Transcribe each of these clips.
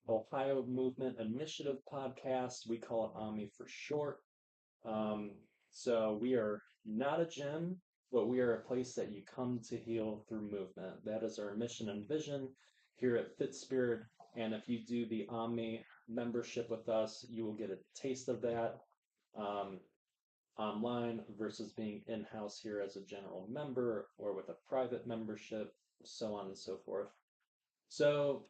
Ohio Movement Initiative podcast. We call it OMI for short. Um, so we are not a gym, but we are a place that you come to heal through movement. That is our mission and vision here at Fit Spirit. And if you do the Omni membership with us, you will get a taste of that um, online versus being in-house here as a general member or with a private membership, so on and so forth. So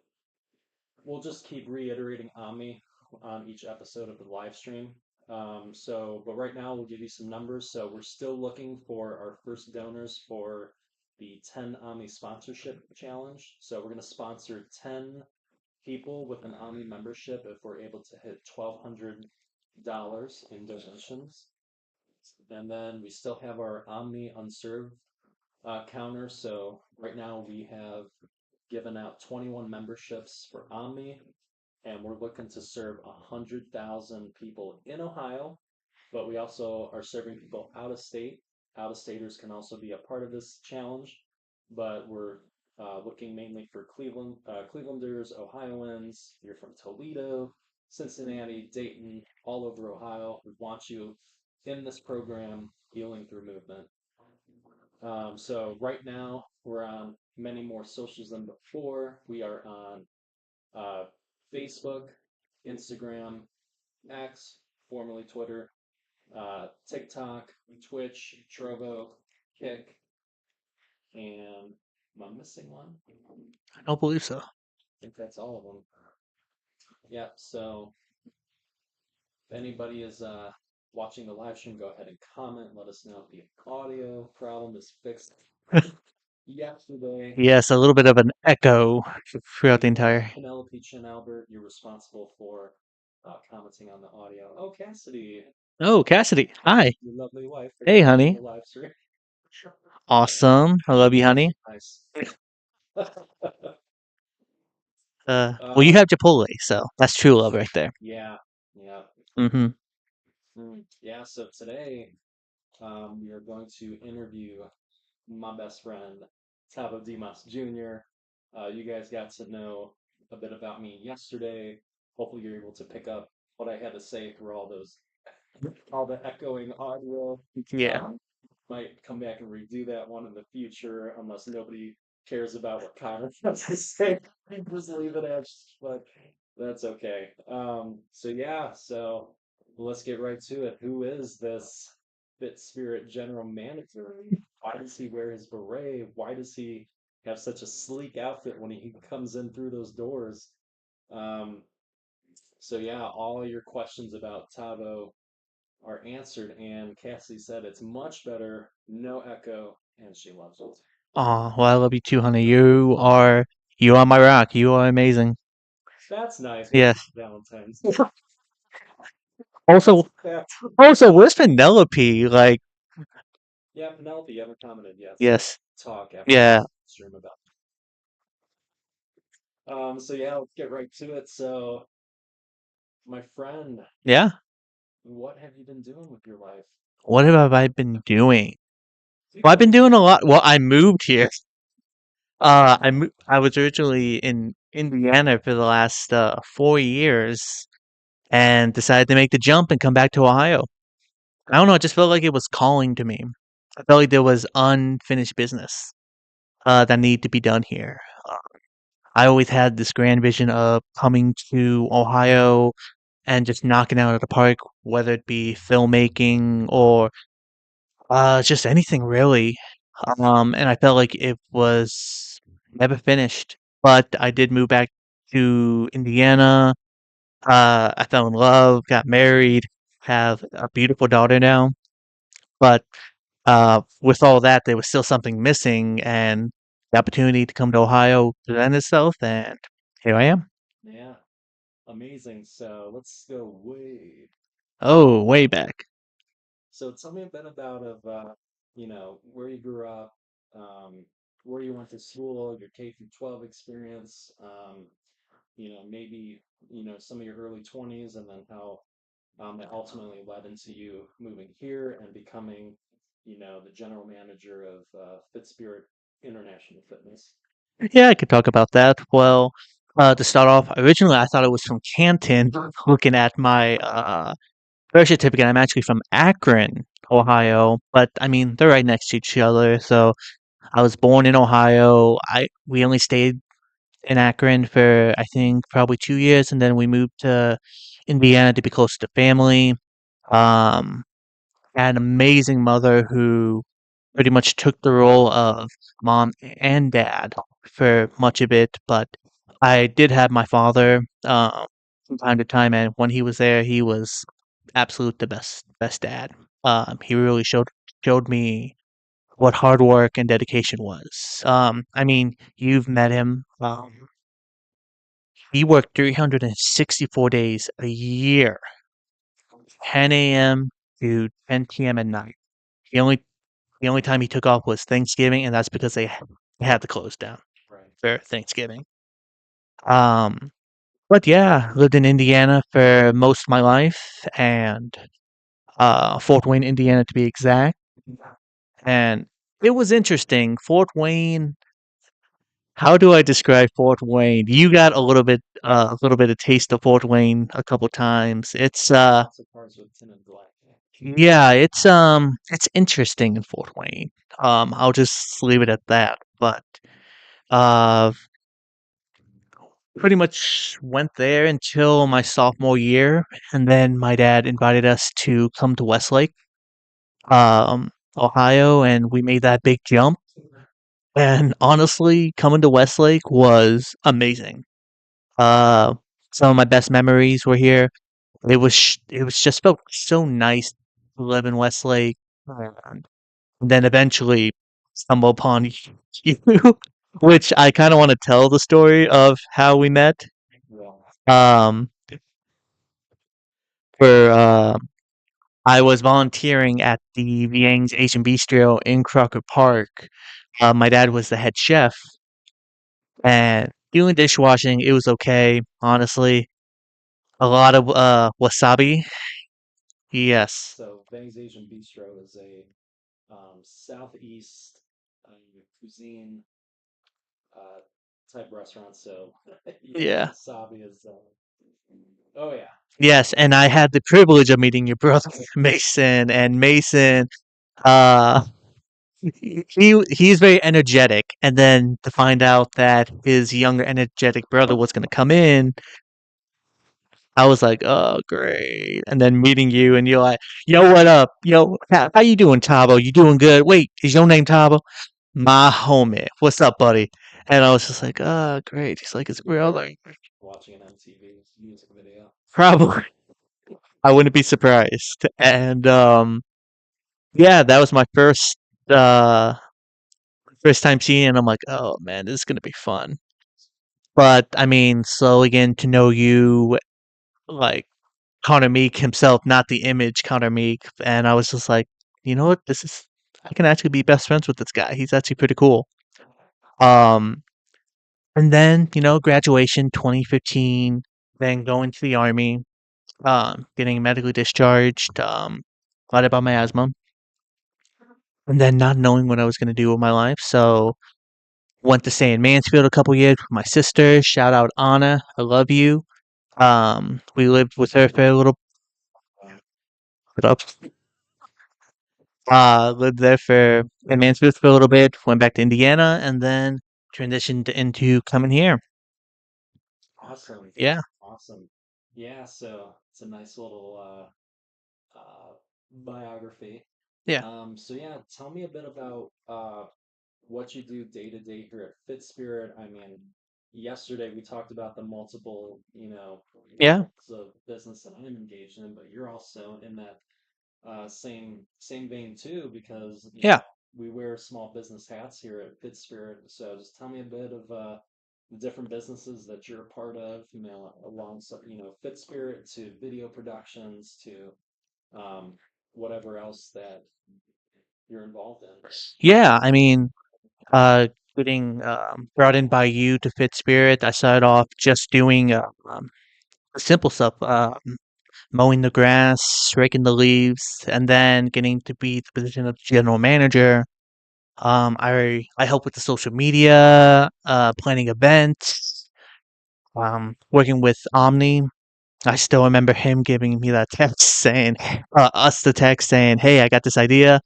we'll just keep reiterating Omni on each episode of the live stream. But right now we'll give you some numbers. So we're still looking for our first donors for the 10 Omni sponsorship challenge. So we're going to sponsor 10 people with an Omni membership if we're able to hit $1,200 in donations. And then we still have our Omni unserved counter. So right now we have given out 21 memberships for Omni, and we're looking to serve 100,000 people in Ohio, but we also are serving people out of state. Out of staters can also be a part of this challenge, but we're looking mainly for Clevelanders, Ohioans. You're from Toledo, Cincinnati, Dayton, all over Ohio. We want you in this program, Healing Through Movement. So right now we're on many more socials than before. We are on uh, Facebook, Instagram, X, formerly Twitter, TikTok, Twitch, Trovo, Kick, and am I missing one? I don't believe so. I think that's all of them. Yeah, so if anybody is watching the live stream, go ahead and comment. Let us know if the audio problem is fixed yesterday. Yes, a little bit of an echo throughout the Yeah, entire. Penelope Chin Albert, you're responsible for commenting on the audio. Oh, Cassidy, Oh, Cassidy. Hi. your lovely wife. Are you Hey, watching honey. the live stream? Awesome. I love you, honey. Nice. Well, you um, have Chipotle, so that's true love right there. yeah, yeah, Mm-hmm. yeah. So today, we are going to interview my best friend, Tavo Dimas Jr. You guys got to know a bit about me yesterday. Hopefully, you're able to pick up what I had to say through all the echoing audio. Yeah. Might come back and redo that one in the future unless nobody cares about what Connor has to say. Just leave it as, but that's okay. So let's get right to it. Who is this Fit Spirit general manager? Why does he wear his beret? Why does he have such a sleek outfit when he comes in through those doors? Um, so yeah, all your questions about Tavo are answered, and Cassie said it's much better, no echo, and she loves it. Aw, well, I love you too, honey. You are my rock. You are amazing. That's nice. What's Yes. Valentine's? Also, Yeah, where's Penelope? Like, yeah, Penelope, you haven't commented yet, so yes. we'll talk after Yeah. this stream about. So yeah, let's get right to it. So, my friend, Yeah. what have you been doing with your life? What have I been doing? Well, I've been doing a lot. Well, I moved here. I was originally in Indiana for the last 4 years and decided to make the jump and come back to Ohio. I don't know. It just felt like it was calling to me. I felt like there was unfinished business that needed to be done here. Uh, I always had this grand vision of coming to Ohio and just knocking out of the park, whether it be filmmaking or just anything really. And I felt like it was never finished. But I did move back to Indiana. I fell in love, got married, have a beautiful daughter now. But with all that, there was still something missing, and the opportunity to come to Ohio presented itself, and here I am. Yeah, amazing. So let's go way Oh, way back. So tell me a bit about where you grew up, where you went to school, your K through 12 experience, maybe, some of your early 20s, and then how that ultimately led into you moving here and becoming, the general manager of Fit Spirit International Fitness. Yeah, I could talk about that. Well, To start off, originally I thought it was from Canton. Looking at my birth certificate, I'm actually from Akron, Ohio. But I mean, they're right next to each other. So I was born in Ohio. I we only stayed in Akron for I think probably 2 years, and then we moved to Indiana to be close to family. Um, I had an amazing mother who pretty much took the role of mom and dad for much of it, but I did have my father from time to time, and when he was there, he was absolute the best dad. He really showed me what hard work and dedication was. I mean, you've met him. He worked 364 days a year, 10 a.m. to 10 p.m. at night. The only the only time he took off was Thanksgiving, and that's because they had to close down Right. for Thanksgiving. Um, but yeah, lived in Indiana for most of my life, and Fort Wayne, Indiana, to be exact. And it was interesting. Fort Wayne. How do I describe Fort Wayne? You got a little bit of taste of Fort Wayne a couple times. Lots of cars with tinted black. Yeah, it's interesting in Fort Wayne. I'll just leave it at that. But uh, pretty much went there until my sophomore year, and then my dad invited us to come to Westlake, Ohio, and we made that big jump. And honestly, coming to Westlake was amazing. Uh, some of my best memories were here. It was just felt so nice to live in Westlake, and then eventually stumble upon you, which I kind of want to tell the story of how we met. Well, Um, for I was volunteering at the Viang's Asian Bistro in Crocker Park. My dad was the head chef, and doing dishwashing, it was okay, honestly. A lot of wasabi. Yes. so Bang's Asian Bistro is a southeast cuisine uh, type restaurant. So yeah, Yeah. wasabi is. Oh yeah, Yes, and I had the privilege of meeting your brother Mason, and Mason, uh, he's very energetic, and then to find out that his younger energetic brother was going to come in, I was like, oh great. And then meeting you, and you're like, yo, what up? Yo, how you doing, Tabo? You doing good? Wait, is your name Tabo? My homie. What's up, buddy? And I was just like, oh great. He's like, his brother. watching an MTV music video. Probably. I wouldn't be surprised. And yeah, that was my uh first time seeing it, and I'm like, oh man, this is gonna be fun. But I mean, slowly getting to know you, like Connor Meek himself, not the image Connor Meek, and I was just like, you know what, this is I can actually be best friends with this guy. He's actually pretty cool. Um, and then graduation 2015, then going to the army, getting medically discharged, got about my asthma, and then not knowing what I was gonna do with my life, so went to stay in Mansfield a couple years with my sister. Shout out Anna, I love you. We lived with her for a little bit up. Lived there for in Mansfield for a little bit. Went back to Indiana, and then transitioned into coming here. Awesome, Yeah, awesome. Yeah, so it's a nice little biography. yeah, So yeah, tell me a bit about what you do day to day here at Fit Spirit. I mean, yesterday we talked about the multiple, yeah, lines of business that I'm engaged in, but you're also in that same vein too, because yeah. we wear small business hats here at Fit Spirit. So just tell me a bit of the different businesses that you're a part of, alongside Fit Spirit to video productions to um, whatever else that you're involved in. Yeah, I mean, uh, getting brought in by you to Fit Spirit. I started off just doing simple stuff, mowing the grass, raking the leaves, and then getting to be the position of general manager. I help with the social media, planning events, working with Omni. I still remember him giving me that text saying, us the text saying, "Hey, I got this idea."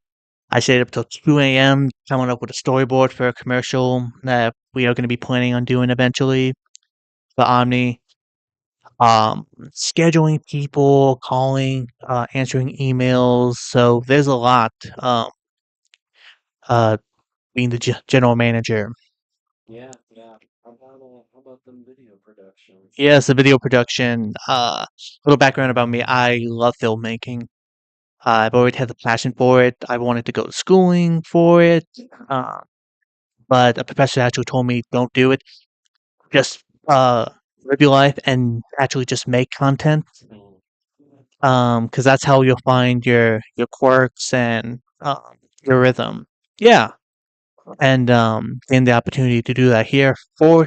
I stayed up till 2 a.m. coming up with a storyboard for a commercial that we are going to be planning on doing eventually for Omni. Scheduling people, calling, answering emails. So there's a lot. Uh, being the general manager. Yeah, yeah. How about them video productions? Yes, the video production. Little background about me. I love filmmaking. I've always had the passion for it. I wanted to go to schooling for it. Uh, but a professor actually told me, don't do it. Just live your life and actually just make content. Mm, Because that's how you'll find your quirks and your rhythm. Yeah, and gain the opportunity to do that here for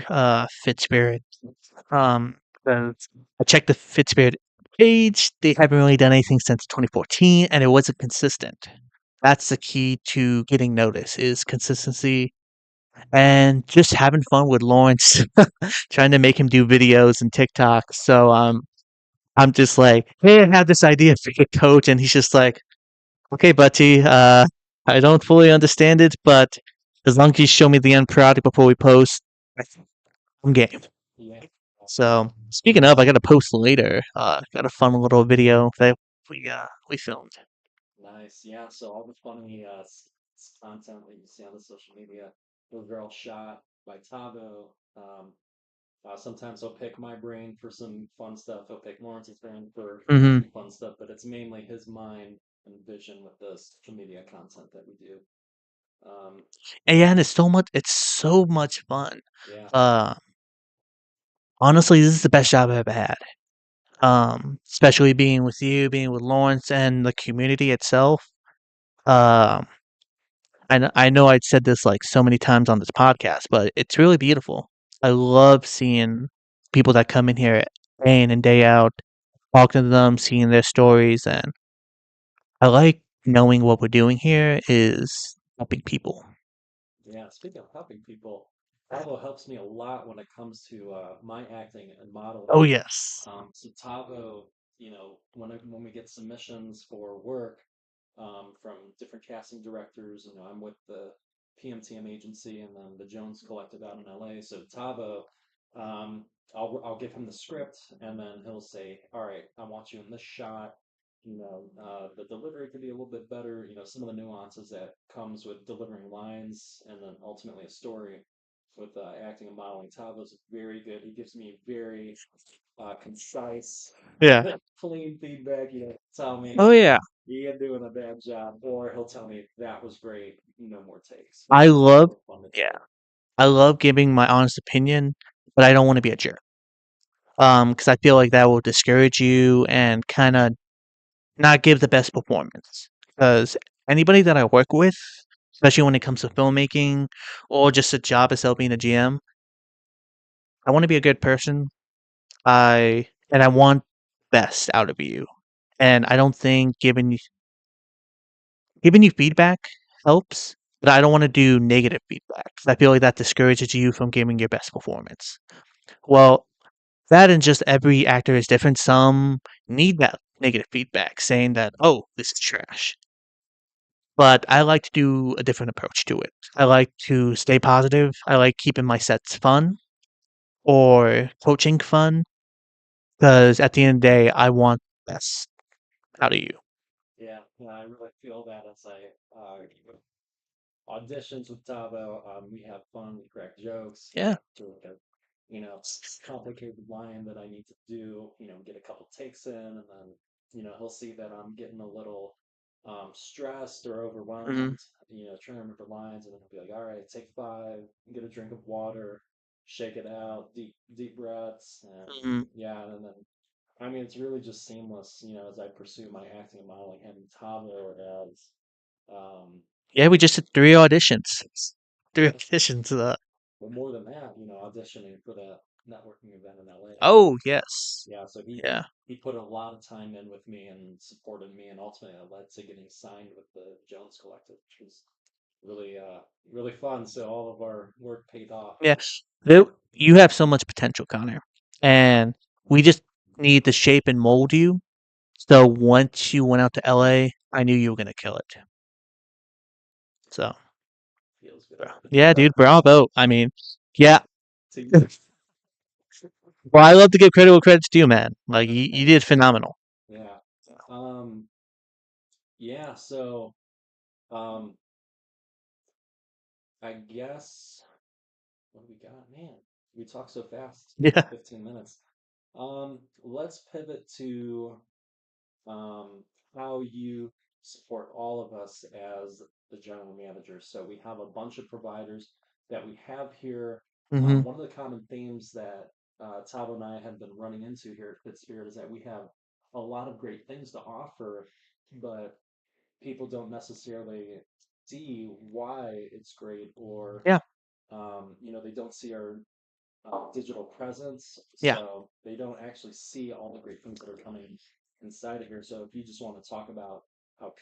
Fit Spirit. Um, 'Cause I checked the Fit Spirit page. They haven't really done anything since 2014, and it wasn't consistent. That's the key to getting noticed is consistency and just having fun with Lawrence, trying to make him do videos and TikTok. So I'm just like, hey, I have this idea for your coach, and he's just like, okay, Butty, I don't fully understand it, but as long as you show me the end product before we post, I'm game. yeah. So speaking of, I got to post later. Got a fun little video that we filmed. Nice. Yeah. So all the funny content that you see on the social media, those are all shot by Tavo. Sometimes he'll pick my brain for some fun stuff. He'll pick Lawrence's brain for Hmm. some fun stuff, but it's mainly his mind and vision with the social media content that we do. Um, And yeah, and it's so much fun. yeah. Uh, Honestly, this is the best job I've ever had. Especially being with you, being with Lawrence, and the community itself. Um, I know I'd said this like so many times on this podcast, but it's really beautiful. I love seeing people that come in here day in and day out, talking to them, seeing their stories, and I like knowing what we're doing here is helping people. Yeah, speaking of helping people, Tavo helps me a lot when it comes to my acting and Oh modeling. yes. So Tavo, when we get submissions for work from different casting directors, I'm with the PMTM agency and then the Jones Collective out in LA. So Tavo, um, I'll give him the script and then he'll say, "All right, I want you in this shot. The delivery could be a little bit better. Some of the nuances that comes with delivering lines and then ultimately a story with acting and modeling. Tavo's very good. He gives me very concise, Yeah. clean feedback. Tell me Oh yeah. you're doing a bad job, or he'll tell me that was great. No more takes, I which is love really fun to yeah. do. I love giving my honest opinion, but I don't want to be a jerk. Because I feel like that will discourage you and kind of not give the best performance. Because anybody that I work with, especially when it comes to filmmaking or just a job itself being a GM, I want to be a good person. I want best out of you. And I don't think giving you feedback helps, but I don't want to do negative feedback 'cause I feel like that discourages you from giving your best performance. Well, that and just every actor is different. Some need that negative feedback saying that, oh, this is trash. But I like to do a different approach to it. I like to stay positive. I like keeping my sets fun or coaching fun because at the end of the day, I want the best out of you. Yeah, I really feel that as I auditions with Tavo. We have fun, we crack jokes, Yeah. do like a complicated line that I need to do, get a couple takes in, and then he'll see that I'm getting a little stressed or Hmm. overwhelmed, trying to remember lines, and then he'll be like, "All right, take five, get a drink of water, shake it out, deep breaths," and Hmm. yeah, and then. I mean, it's really just seamless, as I pursue my acting and modeling, having Tavo as um, Yeah, we just did 3 auditions. Three yeah, auditions. but more than that, auditioning for that networking event in LA. Oh, yes. Yeah, so he Yeah. he put a lot of time in with me and supported me, and ultimately it led to getting signed with the Jones Collective, which was really fun. So all of our work paid off. Yeah. You have so much potential, Connor. and we just need to shape and mold you. So once you went out to LA, I knew you were gonna kill it. So Feels good. yeah, dude, bravo. I mean, yeah. To you. Well, I love to give credit where credit's due, man. Like you did phenomenal. Yeah. Um, yeah, so um I guess what do we got? Man, we talk so fast. Yeah. 15 minutes. Let's pivot to um, how you support all of us as the general manager. So we have a bunch of providers that we have here. Hmm. One of the common themes that Tavo and I have been running into here at Pittsfield is that we have a lot of great things to offer, but people don't necessarily see why it's great, or Yeah. they don't see our digital presence, Yeah. so they don't actually see all the great things that are coming inside of here. So if you just want to talk about how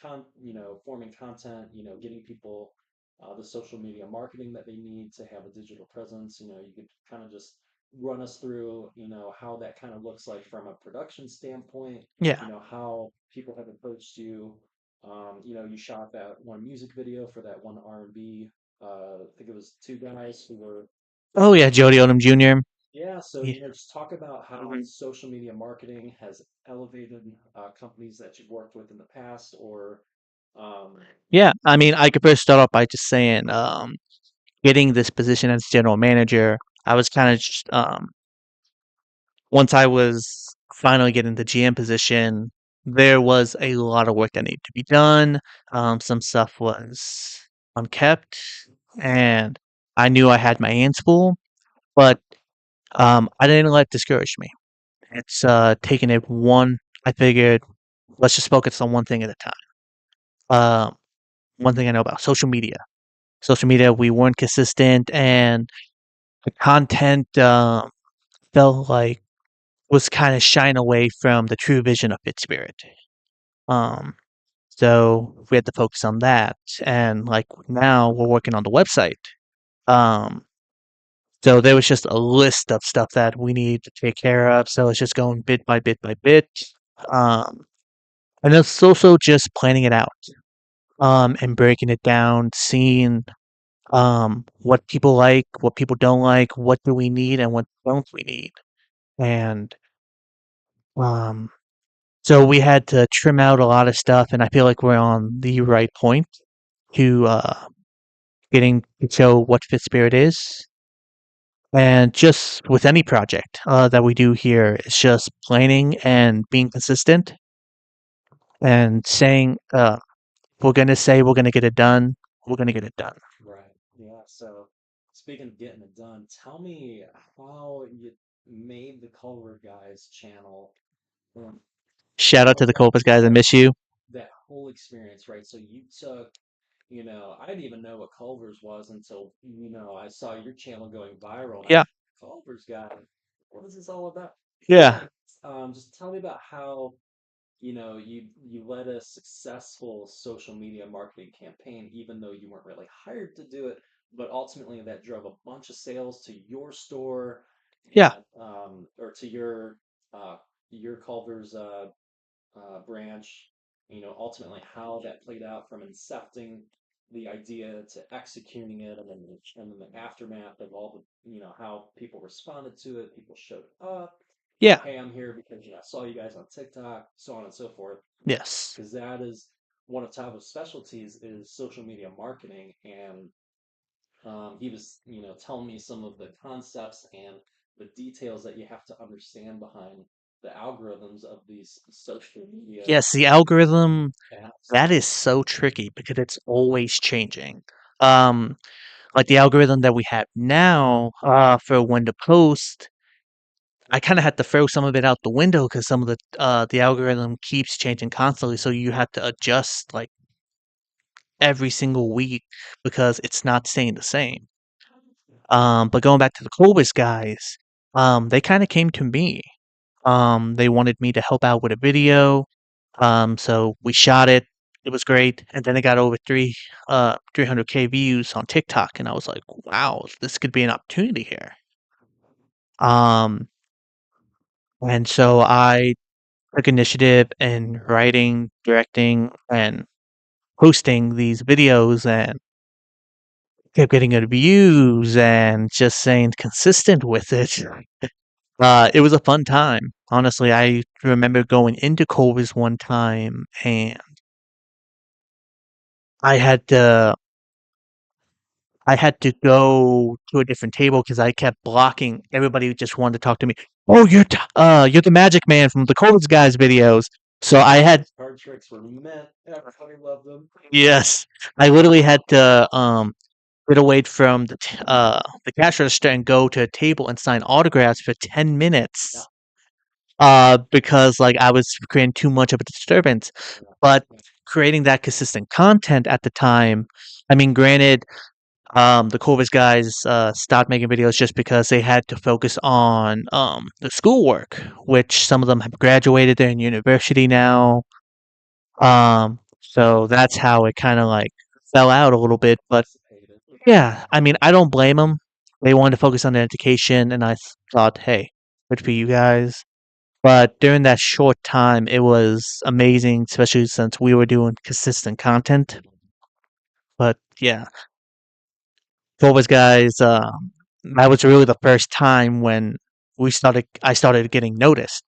forming content, getting people the social media marketing that they need to have a digital presence, you could kind of just run us through, how that kind of looks like from a production standpoint, Yeah. how people have approached you. You shot that one music video for that one R&B. I think it was two guys who were Oh yeah, Jody Odom Jr. yeah, so Yeah. just talk about how Mhm. social media marketing has elevated companies that you've worked with in the past, or um, Yeah. I mean, I could first start off by just saying, getting this position as general manager, I was kind of once I was finally getting the GM position, there was a lot of work that needed to be done. Some stuff was unkept, and I knew I had my hands full, but I didn't let it discourage me. It's taking it one. I figured let's just focus on one thing at a time. Um, One thing I know about social media. Social media, we weren't consistent, and the content felt like was kind of shying away from the true vision of Fit Spirit. Um, so we had to focus on that, and like now we're working on the website. Um, so there was just a list of stuff that we need to take care of. So it's just going bit by bit by bit. Um, and it's also just planning it out. And breaking it down, seeing what people like, what people don't like, what do we need, and what don't we need. And um, so we had to trim out a lot of stuff, and I feel like we're on the right point to getting to show what Fit Spirit is. And just with any project that we do here, it's just planning and being consistent and saying, we're going to say we're going to get it done, we're going to get it done. right, yeah. So speaking of getting it done, tell me how you made the Culver Guys channel. um, Shout out to the Copas guys. I miss you. that whole experience, right? So you took, I didn't even know what Culver's was until, I saw your channel going viral. And I'm Yeah. like, Culver's guy, what is this all about? Yeah. So, just tell me about how, you led a successful social media marketing campaign, even though you weren't really hired to do it, but ultimately that drove a bunch of sales to your store Yeah. and or to your Culver's branch, ultimately how that played out from incepting the idea to executing it, and then the aftermath of all the, how people responded to it, people showed up, Yeah. hey, I'm here because I saw you guys on TikTok, so on and so forth, Yes. because that is one of Tavo's specialties is social media marketing, and he was, telling me some of the concepts and the details that you have to understand behind the algorithms of these social media Yes, the algorithm, apps. that is so tricky because it's always changing. Um, like the algorithm that we have now, for when to post, I kind of had to throw some of it out the window because some of the algorithm keeps changing constantly. So you have to adjust like every single week because it's not staying the same. But going back to the Cobus guys, they kind of came to me. They wanted me to help out with a video. So we shot it. It was great, and then it got over 300K views on TikTok, and I was like, wow, this could be an opportunity here. Um, And so I took initiative in writing, directing, and posting these videos and kept getting good views and just staying consistent with it. It was a fun time. Honestly, I remember going into Culver's one time and I had to I had to go to a different table because I kept blocking. Everybody just wanted to talk to me. Oh, you're the Magic Man from the Culver's guys videos. So I had Card tricks were meant. Everybody loved them. yes, I literally had to get away from the cash register and go to a table and sign autographs for 10 minutes. Yeah, Because like I was creating too much of a disturbance. yeah, But yeah. creating that consistent content at the time, I mean, granted, the Corvus guys stopped making videos just because they had to focus on the schoolwork, which some of them have graduated. They're in university now. So that's how it kind of like fell out a little bit. But Anticipated. yeah, I mean, I don't blame them. They wanted to focus on their education, and I thought, hey, good for you guys. But during that short time, it was amazing, especially since we were doing consistent content. But yeah, Volvos guys, that was really the first time when I started getting noticed.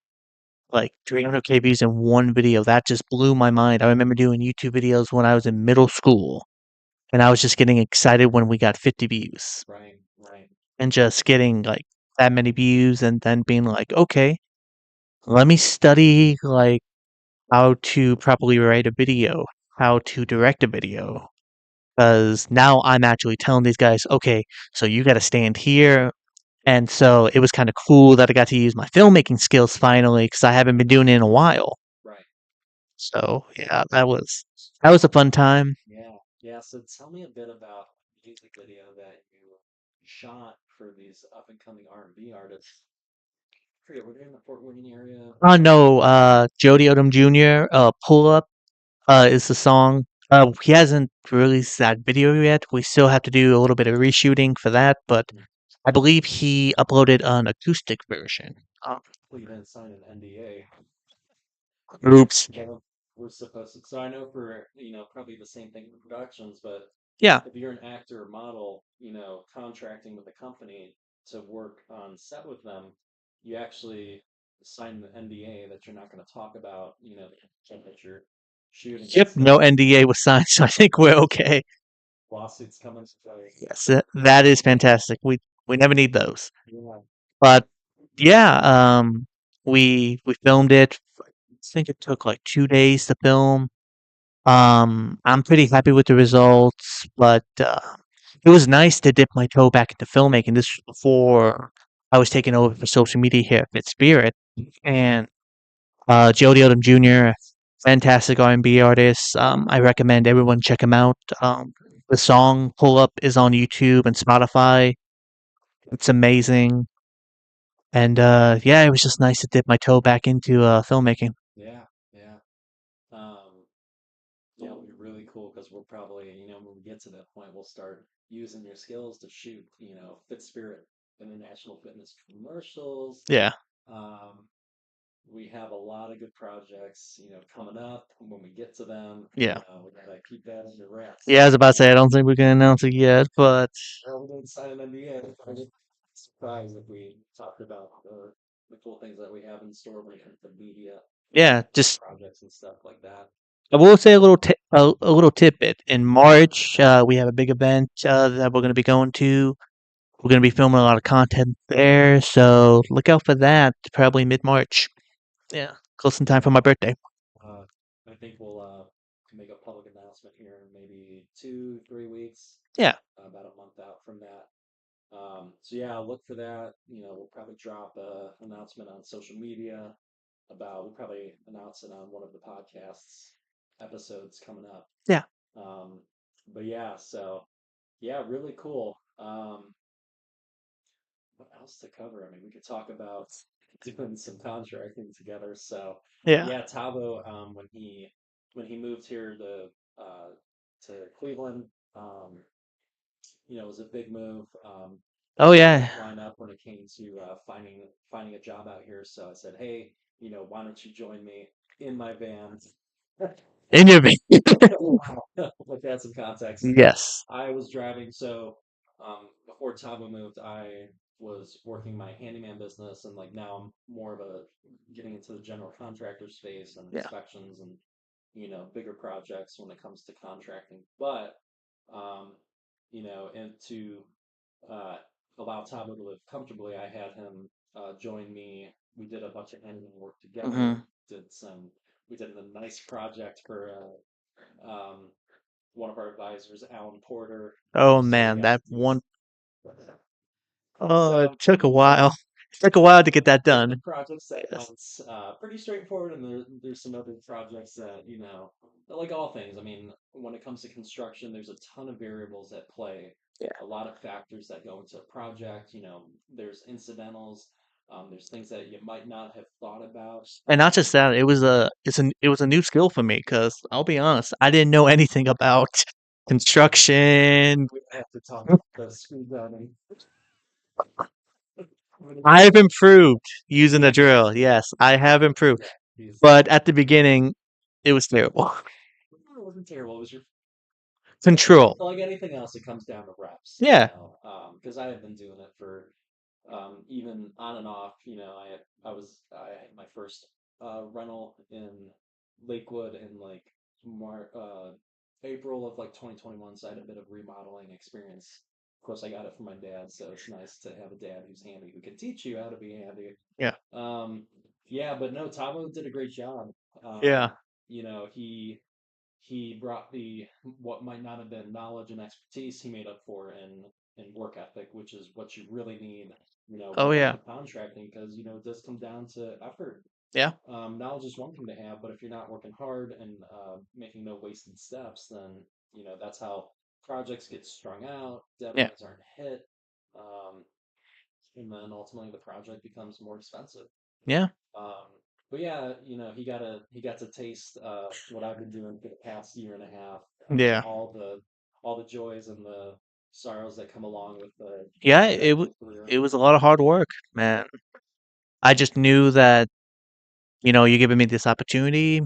Like 300K views in one video, that just blew my mind. I remember doing YouTube videos when I was in middle school, and I was just getting excited when we got 50 views, Right, right. and just getting like that many views, and then being like, okay, let me study like how to properly write a video, how to direct a video. Because now I'm actually telling these guys, okay, so you got to stand here. And so it was kind of cool that I got to use my filmmaking skills finally, because I haven't been doing it in a while. Right. So yeah, that was a fun time. Yeah. Yeah. So tell me a bit about the music video that you shot for these up and coming R&B artists. I forget, were they in the Fort Wayne area? No, Jody Odom Jr. Pull Up is the song. He hasn't released that video yet. We still have to do a little bit of reshooting for that, but Mhm. I believe he uploaded an acoustic version. Well, you didn't sign an NDA. Oops. Yeah, we're supposed to. So I know for, probably the same thing for productions, but Yeah. if you're an actor or model, contracting with a company to work on set with them, you actually sign the NDA that you're not going to talk about, the content that you're shooting and Yep. No stuff. NDA was signed, so I think we're okay. Lawsuits coming to play. Yes, that is fantastic. We never need those. Yeah. But yeah, we filmed it. I think it took like 2 days to film. I'm pretty happy with the results, but it was nice to dip my toe back into filmmaking. This was before I was taking over for social media here at Spirit, and Jody Odom Jr., fantastic R&B artist. I recommend everyone check him out. The song "Pull Up" is on YouTube and Spotify. It's amazing, and yeah, it was just nice to dip my toe back into filmmaking. Yeah. Yeah. Um, Yeah, it'll be really cool because we'll probably, when we get to that point, we'll start using your skills to shoot, Fit Spirit International Fitness commercials. Yeah, Um, we have a lot of good projects, coming up. When we get to them, yeah, we gotta keep that under wraps. yeah. I was about to say I don't think we can announce it yet, but We didn't sign an NDA. I'd be surprised if we talked about the cool things that we have in store when it comes to media, yeah, just projects and stuff like that. I will say a little tidbit. In March, we have a big event that we're going to be going to. We're going to be filming a lot of content there, so look out for that. Probably mid March. Yeah, close in time for my birthday. Uh, I think we'll make a public announcement here in maybe 2, 3 weeks, Yeah, about a month out from that. So yeah, look for that. We'll probably drop a announcement on social media we'll probably announce it on one of the podcasts episodes coming up. yeah, Um, but yeah, so yeah, really cool. What else to cover? I mean, we could talk about doing some contracting together. So yeah, yeah, Tavo, when he moved here to Cleveland, it was a big move. Oh yeah. didn't line up when it came to finding a job out here. So I said, hey, why don't you join me in my van? In your vein. Like that's some context. Yes. I was driving, so before Tabo moved, I was working my handyman business, and like now I'm more of a getting into the general contractor space and Yeah. inspections and bigger projects when it comes to contracting. But um, and to uh, allow Tabo to live comfortably, I had him join me. We did a bunch of handyman work together. Hmm. Did some. We did a nice project for one of our advisors, Alan Porter. Oh So we man, got that to do. one. Oh, it So took a while. It took a while to get that the done. projects that Yes. went pretty straightforward, and there's some other projects that like all things. I mean, when it comes to construction, there's a ton of variables at play, Yeah. a lot of factors that go into a project. There's incidentals, there's things that you might not have thought about. And not just that, it was a new skill for me because I'll be honest, I didn't know anything about construction. We have to talk the screw gunning. I have improved using the drill. Yes, I have improved. Yeah, he's But at the beginning, it was terrible. it wasn't terrible. It was your Control. like anything else, it comes down to reps, Yeah. because I have been doing it for even on and off. I had my first rental in Lakewood in like April of like 2021, so I had a bit of remodeling experience. Of course, I got it from my dad, so it's nice to have a dad who's handy who can teach you how to be handy. Yeah. Um, yeah, but no, Tavo did a great job. Yeah. He brought the what might not have been knowledge and expertise he made up for in work ethic, which is what you really need, when Oh it comes yeah. to contracting, because it does come down to effort. Yeah. Knowledge is one thing to have, but if you're not working hard and making no wasted steps, then that's how projects get strung out, Yeah. deadlines aren't hit, um, and then ultimately the project becomes more expensive. Yeah. Um, but yeah, he got to taste what I've been doing for the past year and a half. Yeah. All the joys and the sorrows that come along with the Yeah, contracting career. it was a lot of hard work, man. I just knew that, you're giving me this opportunity,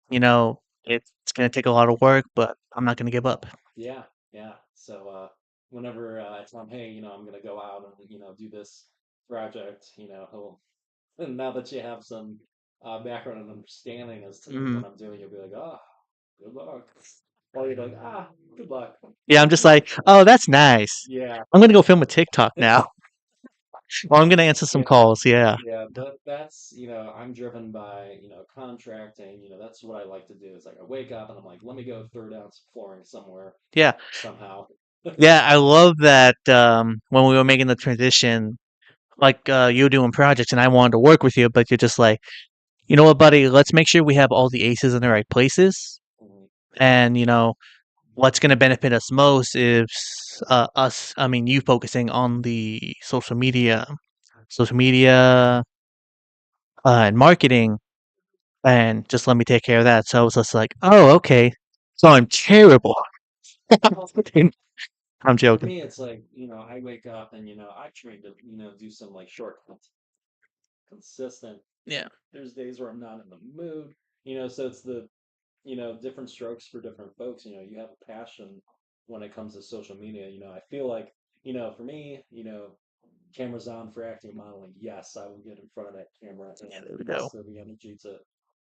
it's gonna take a lot of work, but I'm not gonna give up. Yeah, yeah. So whenever I tell him, hey, I'm gonna go out and do this project, he'll and now that you have some background and understanding as to Mhm. what I'm doing, you'll be like, ah, good luck. Or you'll be like, ah, good luck. Yeah, I'm just like, "Oh, that's nice. Yeah. I'm gonna go film a TikTok now." Or I'm gonna answer some Yeah, calls, yeah. yeah, but that's, I'm driven by, contracting. That's what I like to do. Is like I wake up and I'm like, let me go throw down some flooring somewhere Yeah. somehow. Yeah, I love that, when we were making the transition, like, you were doing projects and I wanted to work with you, but you're just like, "You know what, buddy? Let's make sure we have all the aces in the right places." Mhm. And, what's gonna benefit us most is, I mean, you focusing on the social media, and marketing, and just let me take care of that. So I was just like, "Oh, okay. So I'm terrible." I'm For joking. me, it's like, I wake up and, I try to, do some like short, consistent. Yeah. There's days where I'm not in the mood, so it's the, different strokes for different folks. You have a passion when it comes to social media. I feel like, for me, cameras on for acting and modeling. Yes, I will get in front of that camera Yeah, and there we go. muster the energy to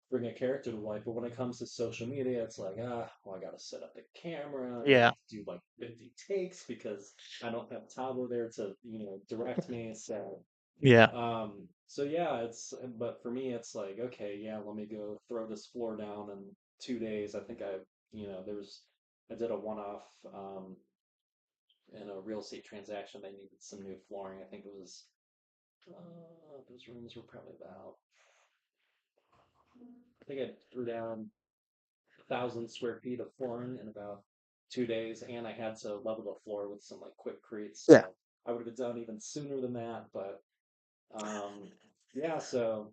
bring a character to life. But when it comes to social media, it's like, well, I got to set up the camera and I Yeah. have to do like 50 takes because I don't have Tabo there to, direct me. Yeah. So yeah, but for me, it's like, okay, yeah, let me go throw this floor down in 2 days. I think I did a one-off, in a real estate transaction. They needed some new flooring. I think it was, those rooms were probably about, I think I threw down 1,000 square feet of flooring in about 2 days, and I had to level the floor with some like quick creates. Yeah. So I would have been done even sooner than that, but um, yeah. So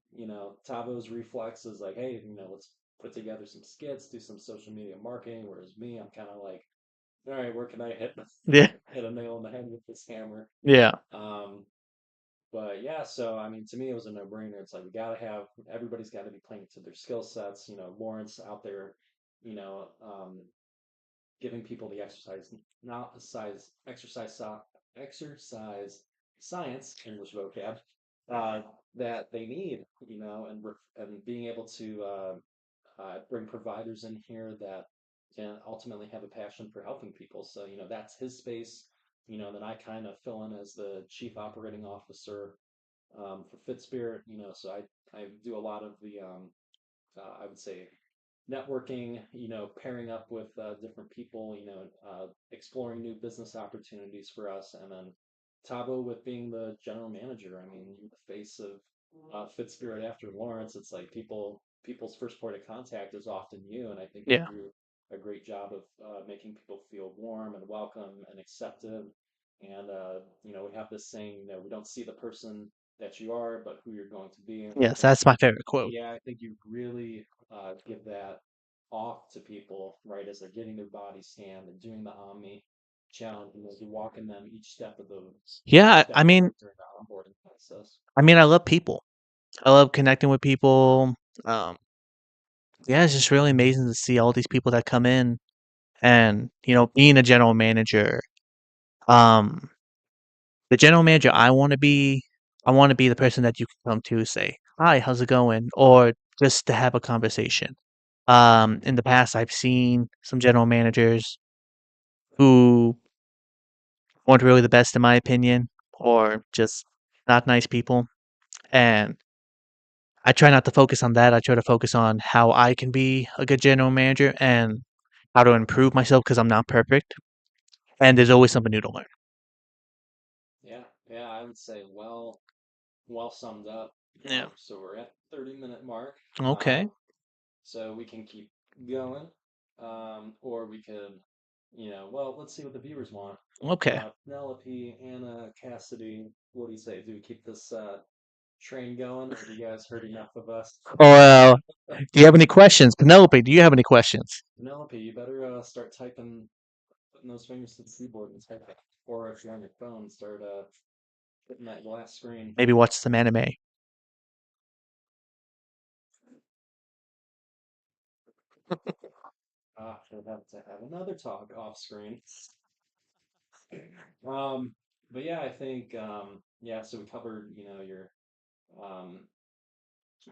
Tabo's reflex is like, hey, let's put together some skits, do some social media marketing. Whereas me, I'm kind of like, all right, where can I hit? Yeah. hit a nail on the head with this hammer. Yeah. Um, but yeah, so I mean, to me, it was a no-brainer. It's like we gotta have everybody's got to be playing to their skill sets. Lawrence out there, you know, giving people the not size, exercise science, English vocab, uh, that they need, and being able to bring providers in here that can ultimately have a passion for helping people. So, that's his space. Then I kind of fill in as the chief operating officer for Fit Spirit. So I do a lot of the I would say networking, pairing up with different people, exploring new business opportunities for us. And then Tabo with being the general manager. I mean, you're the face of Fit Spirit after Lawrence. It's like people's first point of contact is often you. And I think you Yeah. do a great job of making people feel warm and welcome and accepted. And, we have this saying, we don't see the person that you are, but who you're going to be. And I Yes, think that's my favorite quote. yeah, I think you really give that off to people right as they're getting their body scanned and doing the OMI challenge, and as you're walking them each step of the Yeah, step during the onboarding process. I love people. I love connecting with people. Um, yeah, it's just really amazing to see all these people that come in and, being a general manager. Um, the general manager I want to be the person that you can come to say, "Hi, how's it going?" or just to have a conversation. In the past, I've seen some general managers who weren't really the best in my opinion, or just not nice people. And I try not to focus on that. I try to focus on how I can be a good general manager and how to improve myself because I'm not perfect. And there's always something new to learn. Yeah, yeah, I would say well summed up. Yeah. So we're at 30-minute mark. Okay. So we can keep going, or we could, well, let's see what the viewers want. Okay. Penelope, Anna, Cassidy, what do you say? Do we keep this train going, or have you guys heard enough of us? Well, do you have any questions? Penelope, do you have any questions? Penelope, you better start typing, putting those fingers to the keyboard and typing. Or if you're on your phone, start hitting that glass screen. Maybe watch some anime. We'll have to have another talk off screen. Um, but yeah, I think yeah. So we covered, your um,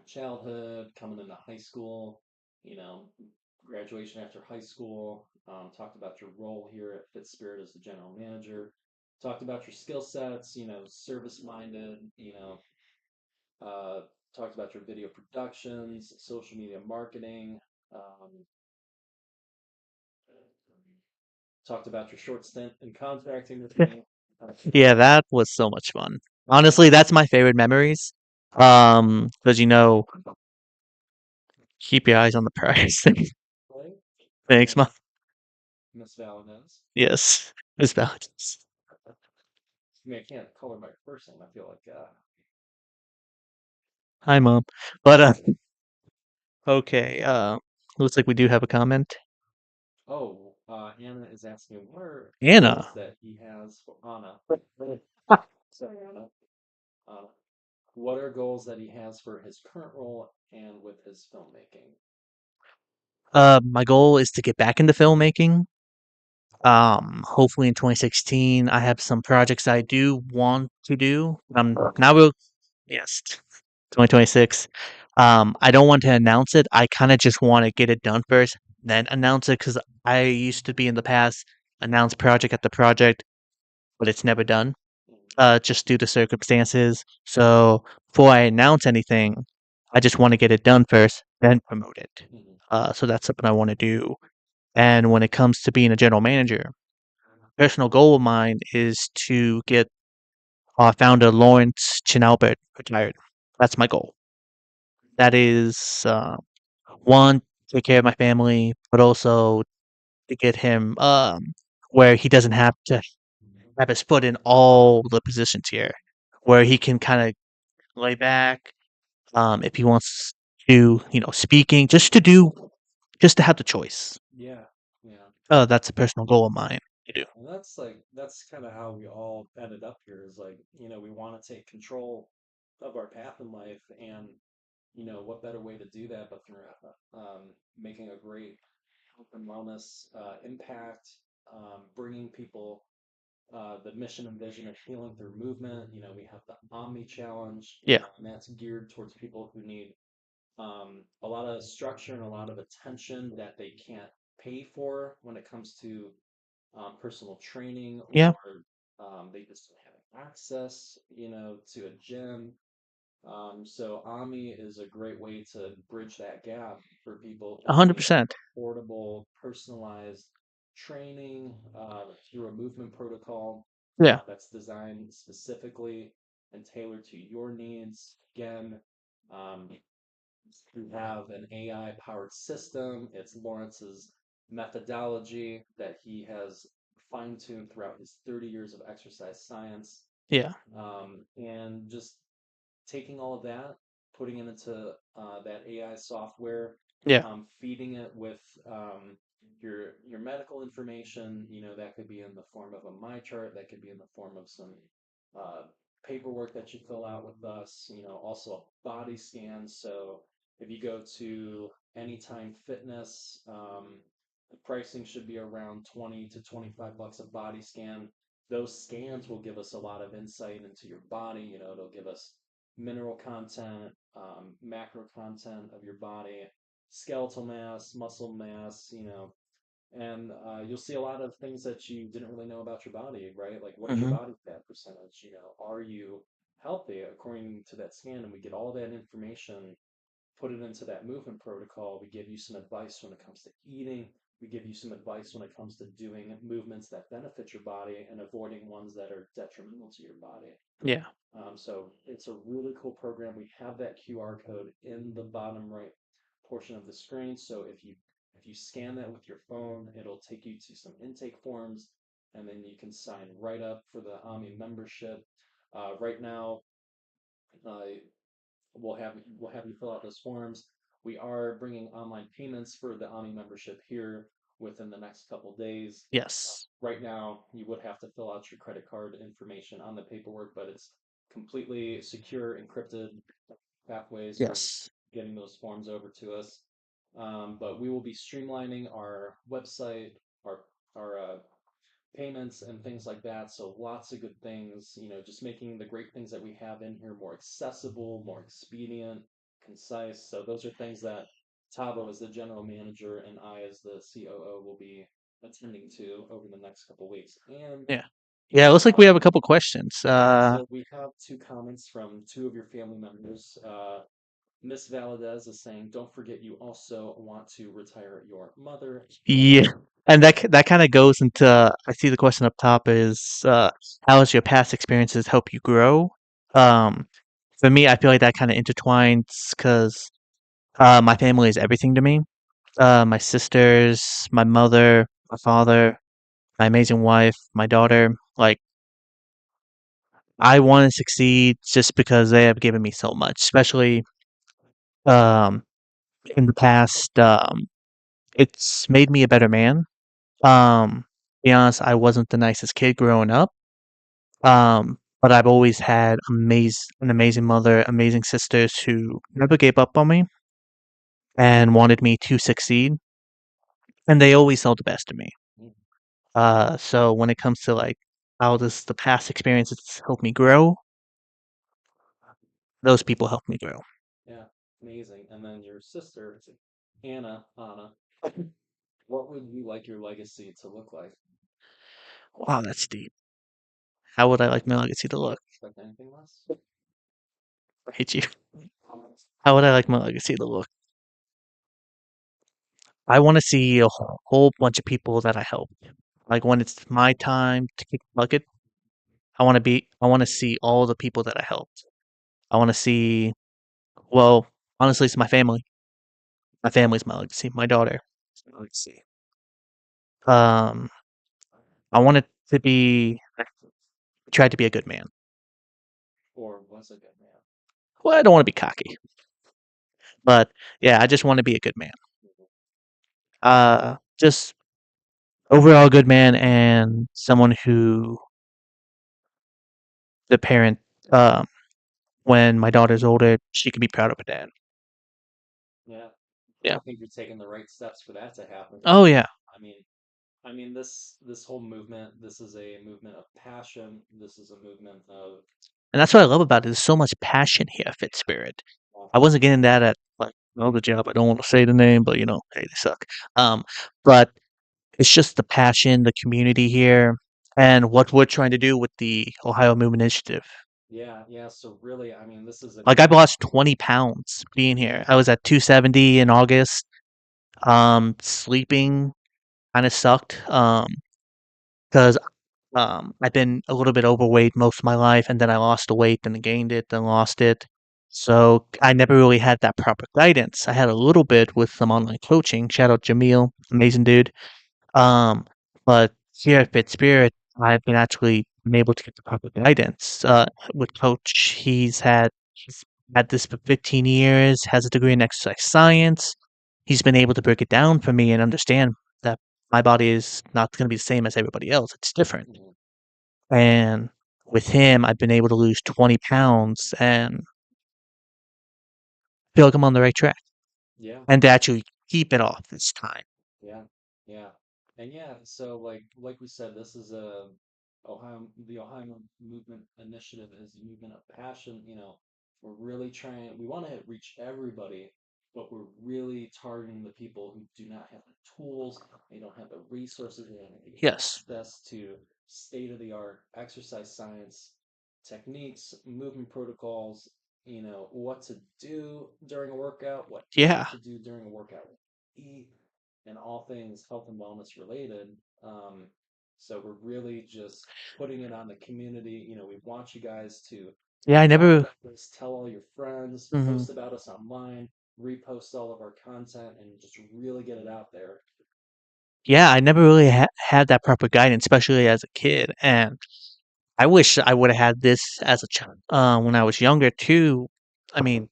childhood, coming into high school, you know, graduation after high school. Talked about your role here at Fit Spirit as the general manager. Talked about your skill sets, service minded, uh, talked about your video productions, social media marketing. Um, talked about your short stint in contracting with me. Yeah, that was so much fun. Honestly, that's my favorite memories. Because keep your eyes on the prize. Right? Thanks, And Mom. Miss Valdes. Yes, Miss Valentines. I mean, I can't call her by her first name. I feel like, Hi, Mom. But okay. Looks like we do have a comment. oh, Anna is asking what are Anna. goals that he has for Anna. Sorry, Anna. Uh, what are goals that he has for his current role and with his filmmaking? My goal is to get back into filmmaking. Hopefully in 2016, I have some projects I do want to do. Now we'll, yes, 2026. I don't want to announce it. I kind of just want to get it done first, then announce it because I used to be in the past announce project after project, but it's never done. Just due to circumstances. So before I announce anything, I just want to get it done first, then promote it. Mhm. So that's something I want to do. And when it comes to being a general manager, personal goal of mine is to get founder Lawrence Chinalbert retired. That's my goal. That is one, take care of my family, but also to get him where he doesn't have to have his foot in all the positions here, where he can kind of lay back. If he wants to, speaking, just to have the choice. Yeah, yeah. That's a personal goal of mine. You do. And that's kind of how we all ended up here is like, we want to take control of our path in life. And what better way to do that but through making a great health and wellness impact, bringing people the mission and vision of healing through movement. We have the OMI Challenge, Yeah. and that's geared towards people who need a lot of structure and a lot of attention that they can't pay for when it comes to personal training, Yeah. or they just don't have access, to a gym. So AMI is a great way to bridge that gap for people A who hundred need percent. affordable, personalized training through a movement protocol Yeah. that's designed specifically and tailored to your needs. Again, um, we have an AI powered system. It's Lawrence's methodology that he has fine tuned throughout his 30 years of exercise science. Yeah. And just taking all of that, putting it into that AI software, Yeah. feeding it with your medical information. That could be in the form of a my chart. That could be in the form of some uh, paperwork that you fill out with us. Also a body scan. So if you go to Anytime Fitness, the pricing should be around 20 to 25 bucks a body scan. Those scans will give us a lot of insight into your body. It'll give us mineral content, macro content of your body, skeletal mass, muscle mass, and you'll see a lot of things that you didn't really know about your body, right? Like, what's your Hmm. body fat percentage? Are you healthy according to that scan? And we get all that information, put it into that movement protocol. We give you some advice when it comes to eating. We give you some advice when it comes to doing movements that benefit your body and avoiding ones that are detrimental to your body. Yeah. So it's a really cool program. We have that QR code in the bottom right portion of the screen. So if you scan that with your phone, it'll take you to some intake forms, and then you can sign right up for the AMI membership. Right now, uh, we'll have you fill out those forms. We are bringing online payments for the AMI membership here within the next couple days. Yes. Right now, you would have to fill out your credit card information on the paperwork, but it's completely secure, encrypted pathways for Yes. getting those forms over to us. But we will be streamlining our website, our our payments and things like that. So lots of good things, just making the great things that we have in here more accessible, more expedient, concise. So those are things that Tavo as the general manager and I as the COO will be attending to over the next couple weeks. And Yeah. Yeah. It looks like we have a um, couple questions. yeah, so we have two comments from two of your family members. Miss Valadez is saying, "Don't forget you also want to retire your mother." Yeah. And that kind of goes into I see the question up top is how has your past experiences help you grow? Um, for me, I feel like that kind of intertwines because my family is everything to me. My sisters, my mother, my father, my amazing wife, my daughter. Like, I want to succeed just because they have given me so much, especially um, in the past. It's made me a better man. To be honest, I wasn't the nicest kid growing up. But I've always had an amazing mother, amazing sisters who never gave up on me and wanted me to succeed, and they always saw the best in me. Mm, So when it comes to like how does the past experiences help me grow, those people help me grow. yeah, amazing. And then your sister, Anna, what would you like your legacy to look like? Wow, that's deep. How would I like my legacy to look? Expect anything less? I hate you. How would I like my legacy to look? I want to see a whole bunch of people that I help. Like when it's my time to kick the bucket, I want to see all the people that I helped. I want to see, well, honestly, it's my family. My family's my legacy. My daughter is my legacy. Um, I want it to be, I tried to be a good man. Or was a good man? Well, I don't want to be cocky, but yeah, I just want to be a good man. Mhm. Just overall good man and someone who the parent um when my daughter's older, she can be proud of her dad. Yeah. Yeah. I think you're taking the right steps for that to happen. Oh yeah. I mean, this whole movement, this is a movement of passion. This is a movement of And that's what I love about it. There's so much passion here at Fit Spirit. I wasn't getting that at like another job. I don't want to say the name, but hey, they suck. Um, but it's just the passion, the community here, and what we're trying to do with the Ohio Movement Initiative. yeah, yeah. So really, I mean, this is a Like I've lost 20 pounds being here. I was at 270 in August. Sleeping kind of sucked. Because I've been a little bit overweight most of my life, and then I lost the weight, then I gained it, then lost it. So I never really had that proper guidance. I had a little bit with some online coaching. Shout out Jamil, amazing dude. Um, but here at Fit Spirit, I've been able to get the proper guidance. With Coach, he's had this for 15 years, has a degree in exercise science. He's been able to break it down for me and understand that my body is not going to be the same as everybody else. It's different. Mhm. And with him, I've been able to lose 20 pounds and feel like I'm on the right track Yeah. and to actually keep it off this time. Yeah, yeah, and yeah. So like we said, this is a the Ohio Movement Initiative is a movement of passion. We're really trying. We want to reach everybody, but we're really targeting the people who do not have the tools, they don't have the resources, they don't have the Yes. access to state-of-the-art exercise science techniques, movement protocols. What to do during a workout, what Yeah. not to do during a workout, eat, and all things health and wellness related. Um, so we're really just putting it on the community. We want you guys to Yeah, I talk never. about this, tell all your friends, Mhm. post about us online, repost all of our content, and just really get it out there. Yeah, I never really had that proper guidance, especially as a kid. And I wish I would have had this as a child when I was younger too. I mean,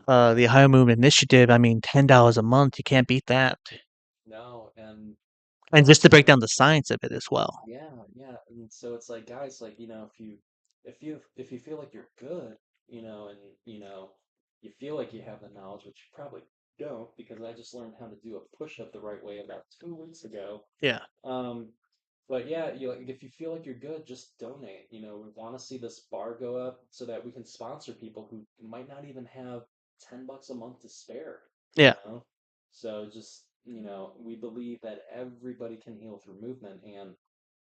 the Ohio Movement Initiative. I mean, $10 a month. You can't beat that. No, and And just to break down the science of it as well. yeah, yeah. And so it's like, guys, like, if you feel like you're good, and you feel like you have the knowledge, which you probably don't, because I just learned how to do a push-up the right way about 2 weeks ago. Yeah. Um, but yeah, if you feel like you're good, just donate. We want to see this bar go up so that we can sponsor people who might not even have $10 a month to spare, you Yeah. know? So just, we believe that everybody can heal through movement, and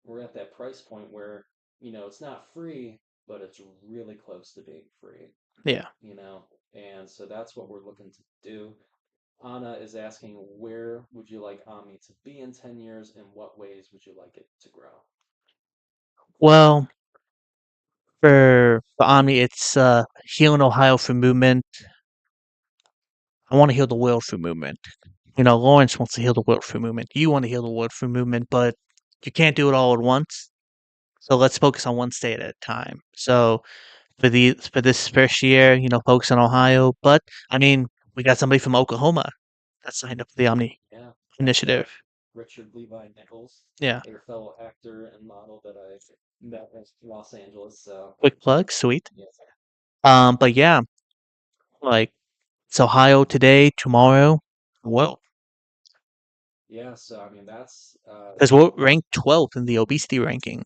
we're at that price point where, it's not free, but it's really close to being free, Yeah. you know? And so that's what we're looking to do. Anna is asking, where would you like Omni to be in 10 years? In what ways would you like it to grow? Well, for Omni, it's healing Ohio for movement. I want to heal the world for movement. Lawrence wants to heal the world for movement. You want to heal the world for movement, but you can't do it all at once. So let's focus on one state at a time. So for this first year, focus on Ohio. But I mean, we got somebody from Oklahoma that signed up for the Omni Yeah, that's initiative. Richard Levi Nichols, Yeah. a fellow actor and model that I met in Los Angeles. So, Quick plug, sweet. yes. But yeah, like it's Ohio today, tomorrow. Well, Yeah, so I mean, because we're ranked 12th in the obesity ranking.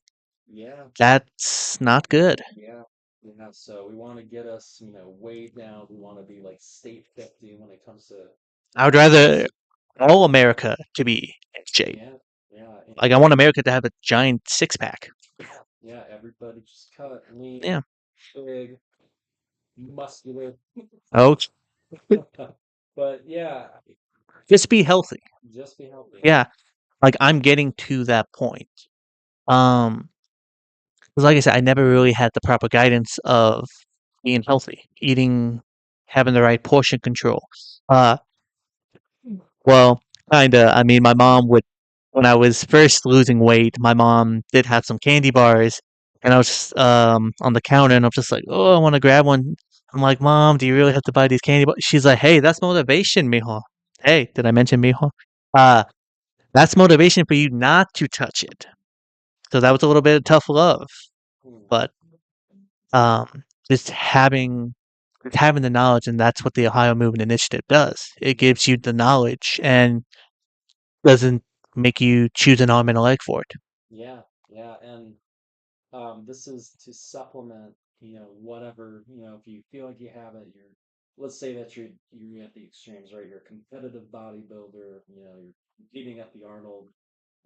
yeah, That's not good. yeah, yeah. So we want to get us, way down. We want to be like state 50 when it comes to I would fitness. rather all America to be in shape. Yeah, yeah, Like I want America to have a giant six pack. yeah. Everybody just cut lean, Yeah. big, muscular. Oh, But yeah, just be healthy. just be healthy. Yeah. Like I'm getting to that point. Um, 'Cause like I said, I never really had the proper guidance of being healthy, eating, having the right portion control. Uh, well, kinda. I mean, my mom would, when I was first losing weight, my mom did have some candy bars, and I was just, on the counter, and I'm just like, oh, I want to grab one. I'm like, Mom, do you really have to buy these candy bars? She's like, hey, that's motivation, mijo. Hey, did I mention mijo? Uh, That's motivation for you not to touch it. So that was a little bit of tough love, Hmm. but um, just having the knowledge, and that's what the Ohio Movement Initiative does. It gives you the knowledge and doesn't make you choose an arm and a leg for it. Yeah, yeah, and this is to supplement, whatever, if you feel like you have it, let's say that you're at the extremes, right? You're a competitive bodybuilder, you're competing at the Arnold,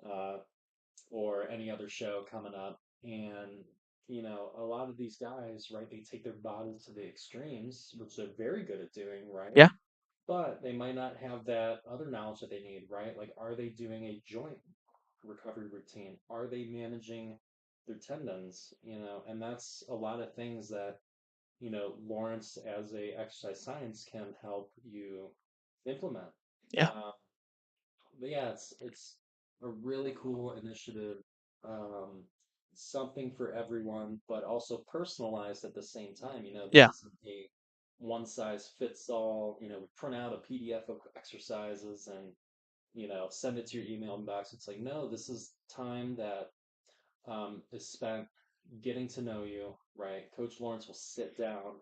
uh, or any other show coming up, and a lot of these guys, right? They take their bodies to the extremes, which they're very good at doing, right? Yeah, But they might not have that other knowledge that they need, right? Like, are they doing a joint recovery routine? Are they managing their tendons? And that's a lot of things that, Lawrence as a exercise science can help you implement. yeah, Uh, but yeah, it's a really cool initiative. Um, Something for everyone, but also personalized at the same time. This yeah, isn't a one size fits all. We print out a PDF of exercises and send it to your email inbox. It's like, no, this is time that is spent getting to know you, right? Coach Lawrence will sit down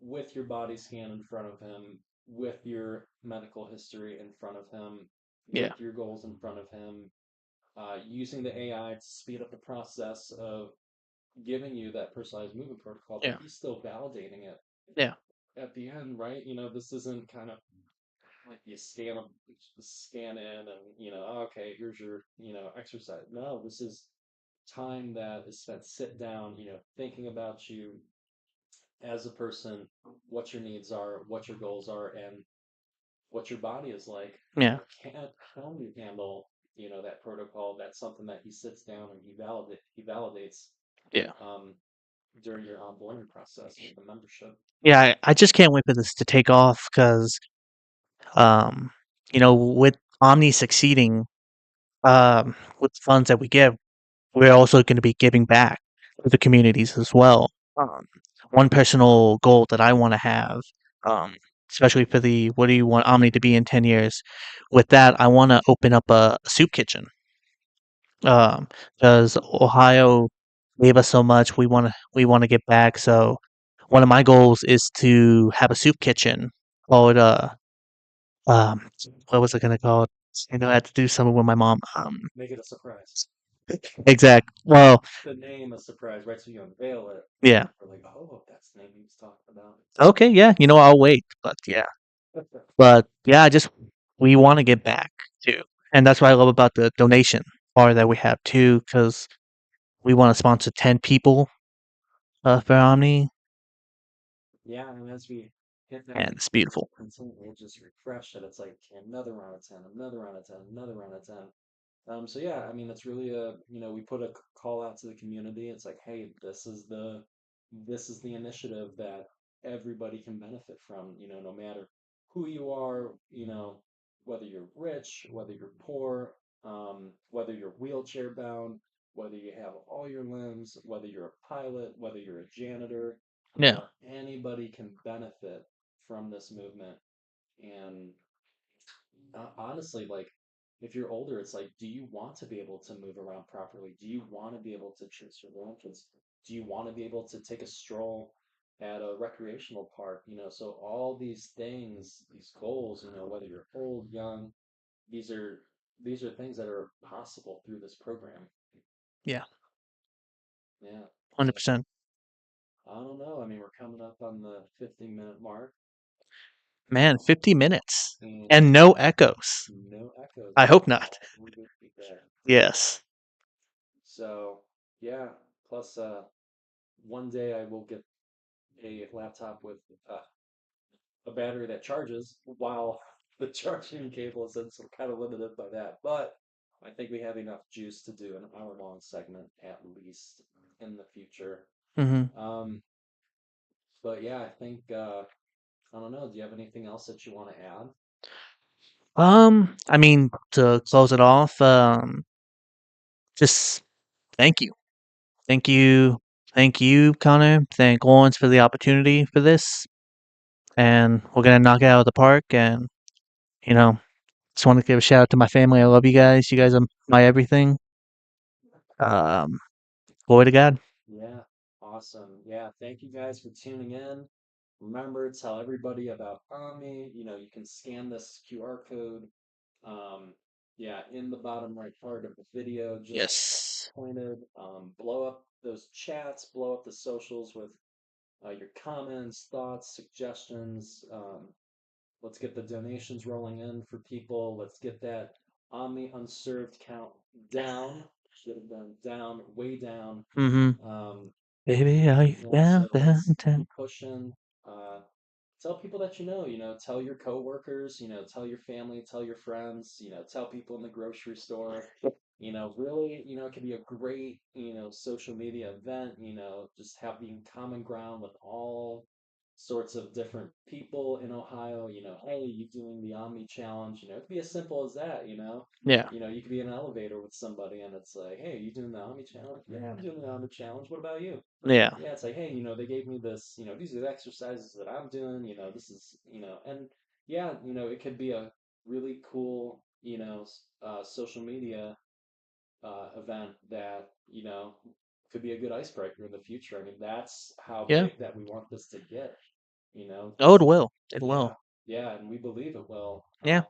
with your body scan in front of him, with your medical history in front of him, yeah, with your goals in front of him, using the AI to speed up the process of giving you that personalized movement protocol, but yeah, he's still validating it yeah, at the end, right? This isn't kind of like you scan in and okay, here's your exercise. No, this is time that is spent sit down, thinking about you as a person, what your needs are, what your goals are, and what your body is like. yeah, Can't how you handle that protocol. That's something that he sits down and he validates yeah. um, during your onboarding process with the membership. Yeah, I just can't wait for this to take off because, um, with Omni succeeding, with the funds that we give, we're also going to be giving back to the communities as well. Um, One personal goal that I want to have, um, especially for the what do you want Omni to be in 10 years? With that, I want to open up a soup kitchen. Because Ohio gave us so much, we want to give back. So one of my goals is to have a soup kitchen called um what was it gonna call? I had to do something with my mom. Make it a surprise. Exact. Make Well, the name a surprise, right? So you unveil it. yeah. We're like, oh, that's the name he was talking about. Okay, yeah. I'll wait. But yeah. But yeah, just we want to give back too, and that's what I love about the donation part that we have too, because we want to sponsor 10 people for Omni, Yeah, and as we hit that and it's beautiful. content, we'll just refresh it. It's like another round of 10, another round of 10, another round of 10. So yeah, I mean, it's really we put a call out to the community. It's like, hey, this is the initiative that everybody can benefit from, no matter who you are, whether you're rich, whether you're poor, whether you're wheelchair bound, whether you have all your limbs, whether you're a pilot, whether you're a janitor, Yeah, anybody can benefit from this movement. And honestly, like if you're older, it's like, do you want to be able to move around properly? Do you want to be able to choose your grandkids? Do you want to be able to take a stroll at a recreational park? So all these things, these goals, whether you're old, young, these are these are things that are possible through this program. yeah, Yeah. So 100%. I don't know. I mean, we're coming up on the 50-minute mark, Man, 50 minutes and and no echoes. no echoes I at hope not. all. We're good feedback. Yes. So yeah, plus one day I will get a laptop with a battery that charges while the charging cable is in, so we're kind of limited by that. But I think we have enough juice to do an hour-long segment at least in the future. Hmm. Um, but yeah, I think I don't know. Do you have anything else that you want to add? I mean, to close it off, just thank you. Thank you. Thank you, Connor. Thank Lawrence for the opportunity for this. And we're gonna knock it out of the park and, you know, Just want to give a shout out to my family. I love you guys. You guys are my everything. Um, Glory to God. Yeah, awesome. Yeah, thank you guys for tuning in. Remember, tell everybody about Omni. You can scan this QR code. Um, yeah, in the bottom right part of the video, just Yes. pointed. Blow up those chats, blow up the socials with your comments, thoughts, suggestions. Let's get the donations rolling in for people. Let's get that Omni unserved count down. Should have been down, way down. Mm-hmm. Um, Baby, are you yeah, down, so down, let's down? keep pushing. Uh, Tell people that tell your coworkers, tell your family, tell your friends, tell people in the grocery store. Really, it could be a great, social media event, just having common ground with all sorts of different people in Ohio, hey, you doing the Omni Challenge, it could be as simple as that. Yeah. You could be in an elevator with somebody and it's like, hey, you doing the Omni Challenge? Yeah, I'm doing the Omni Challenge. What about you? Yeah. Yeah, it's like, hey, they gave me this, these are the exercises that I'm doing, this is, and yeah, it could be a really cool, social media event that, could be a good icebreaker in the future. I mean, that's how Yeah. big that we want this to get, Oh, it just, will. It yeah, will. yeah, and we believe it will, Yeah.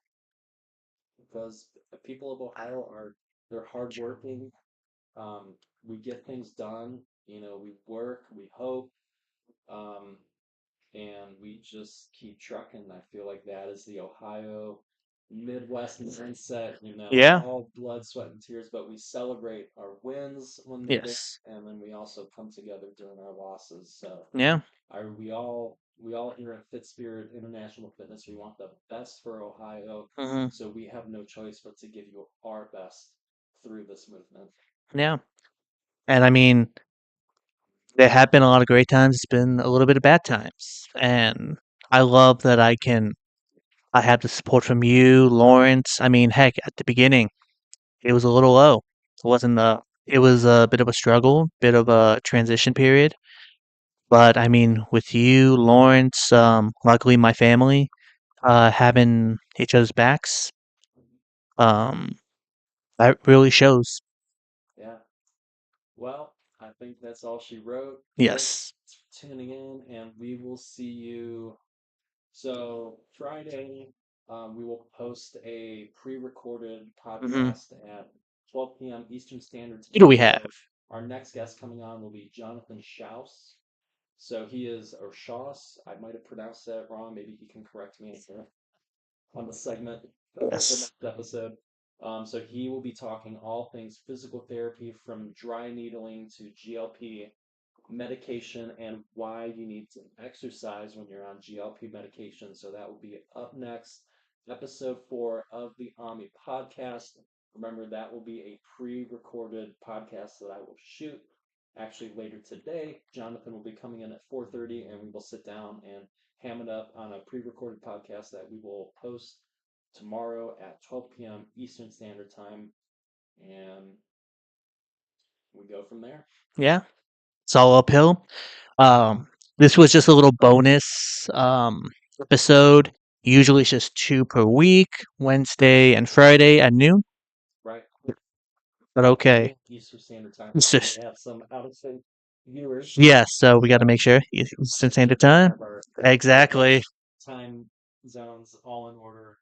because the people of Ohio they're hardworking. We get things done, we work, we hope. Um, and we just keep trucking. I feel like that is the Ohio Midwest mindset, Yeah. all blood, sweat, and tears, but we celebrate our wins when they're there, Yes. and then we also come together during our losses. So Yeah. we all here at Fit Spirit International Fitness, we want the best for Ohio. Mm-hmm. So we have no choice but to give you our best through this movement. Yeah. And I mean, there have been a lot of great times. It's been a little bit of bad times. And I love that I have the support from you, Lawrence. I mean, heck, at the beginning, it was a little low. It was a bit of a struggle, bit of a transition period. But I mean, with you, Lawrence, luckily my family, having each other's backs, um, that really shows. Yeah. Well, I think that's all she wrote. Thanks Yes. for tuning in, and we will see you. So, Friday, we will post a pre recorded Mm-hmm. podcast at 12 p.m. Eastern Standard Who do Time. we have? So, our next guest coming on will be Jonathan Schaus. So, he is, or Schaus, I might have pronounced that wrong. Maybe he can correct me on the segment for the Yes. next episode. So he will be talking all things physical therapy from dry needling to GLP medication and why you need to exercise when you're on GLP medication. So that will be up next, episode 4 of the OMI podcast. Remember, that will be a pre recorded podcast that I will shoot actually later today. Jonathan will be coming in at 4:30 and we will sit down and ham it up on a pre recorded podcast that we will post tomorrow at 12 p.m. Eastern Standard Time. And we go from there. Yeah. It's all uphill. Um, this was just a little bonus episode. Usually it's just two per week, Wednesday and Friday at noon. Right. But okay. Noon Eastern Standard Time. It's We just have some out of state viewers. yeah, so we got to So make sure Eastern make sure Standard we Time. have our Exactly. time zones all in order,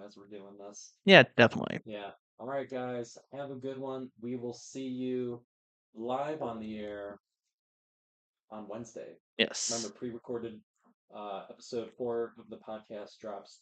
as we're doing this. Yeah, definitely. Yeah. All right, guys. Have a good one. We will see you live on the air on Wednesday. Remember, Yes. pre recorded episode 4 of the podcast drops